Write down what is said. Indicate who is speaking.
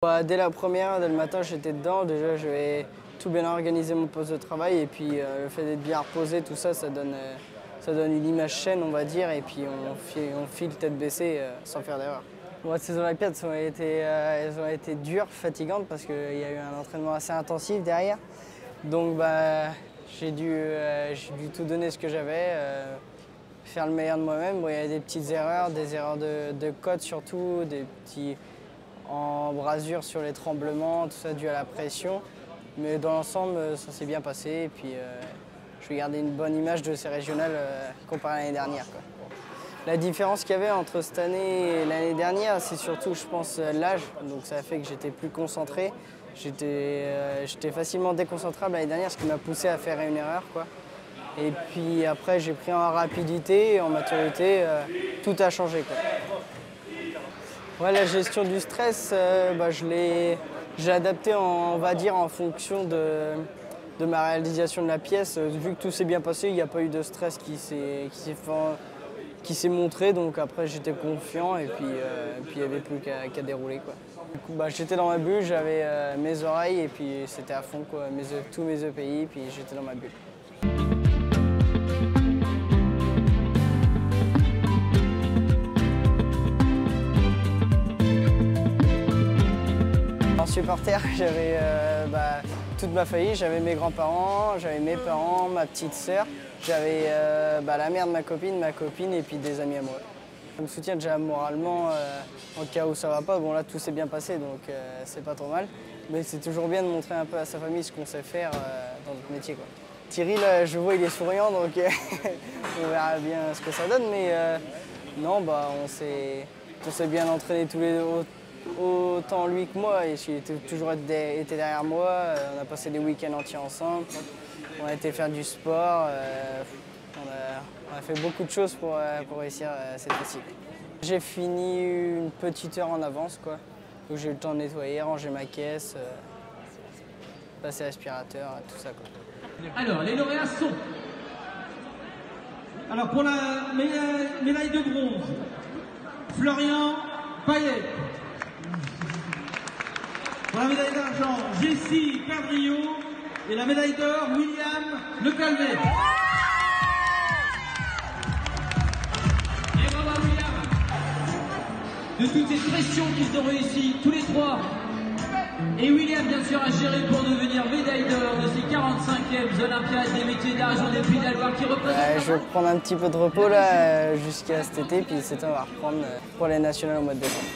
Speaker 1: Dès la première, dès le matin, j'étais dedans. Déjà, je vais tout bien organiser mon poste de travail. Et puis, le fait d'être bien reposé, tout ça, ça donne une image saine, on va dire. Et puis, on file tête baissée sans faire d'erreur. Ces Olympiades elles ont été dures, fatigantes, parce qu'il y a eu un entraînement assez intensif derrière. Donc, j'ai dû tout donner ce que j'avais, faire le meilleur de moi-même. Bon, il y a des petites erreurs, des erreurs de code surtout, des petits embrasures sur les tremblements, tout ça dû à la pression. Mais dans l'ensemble, ça s'est bien passé. Et puis, je vais garder une bonne image de ces régionales comparé à l'année dernière, quoi. La différence qu'il y avait entre cette année et l'année dernière, c'est surtout, je pense, l'âge. Donc ça a fait que j'étais plus concentré. J'étais facilement déconcentrable l'année dernière, ce qui m'a poussé à faire une erreur, quoi. Et puis après, j'ai pris en rapidité et en maturité. Tout a changé, quoi. Ouais, la gestion du stress, j'ai adapté, on va dire, en fonction de ma réalisation de la pièce. Vu que tout s'est bien passé, il n'y a pas eu de stress qui s'est montré. Donc après, j'étais confiant et puis il n'y avait plus qu'à dérouler, quoi. Du coup, j'étais dans ma bulle, j'avais mes oreilles et puis c'était à fond, quoi. Tous mes EPI, puis j'étais dans ma bulle. En supporter, j'avais toute ma famille, j'avais mes grands-parents, j'avais mes parents, ma petite sœur, j'avais la mère de ma copine et puis des amis à moi. Je me soutiens déjà moralement en cas où ça va pas. Bon là tout s'est bien passé donc c'est pas trop mal. Mais c'est toujours bien de montrer un peu à sa famille ce qu'on sait faire dans notre métier, quoi. Thierry, là, je vois il est souriant donc on verra bien ce que ça donne. Mais non, on s'est bien entraîné tous les deux. Autant lui que moi, et il a toujours été derrière moi. On a passé des week-ends entiers ensemble. On a été faire du sport. On a fait beaucoup de choses pour réussir cette fois-ci. J'ai fini une petite heure en avance, quoi. Donc j'ai eu le temps de nettoyer, ranger ma caisse, passer l'aspirateur, tout ça, quoi.
Speaker 2: Alors, les lauréats sont... Alors, pour la médaille de bronze, Florian Payet. Pour la médaille d'argent, Jessie Perdriau. Et la médaille d'or, William Le Calvet. Et bravo William. De toute cette pression qu'ils ont réussi, tous les trois. Et William, bien sûr, a géré pour devenir médaille d'or de ces 45e Olympiades des métiers d'argent des Pays de la Loire qui représentent...
Speaker 1: Je vais prendre un petit peu de repos là jusqu'à cet été, puis c'est temps, on va reprendre pour les nationales au mois de décembre.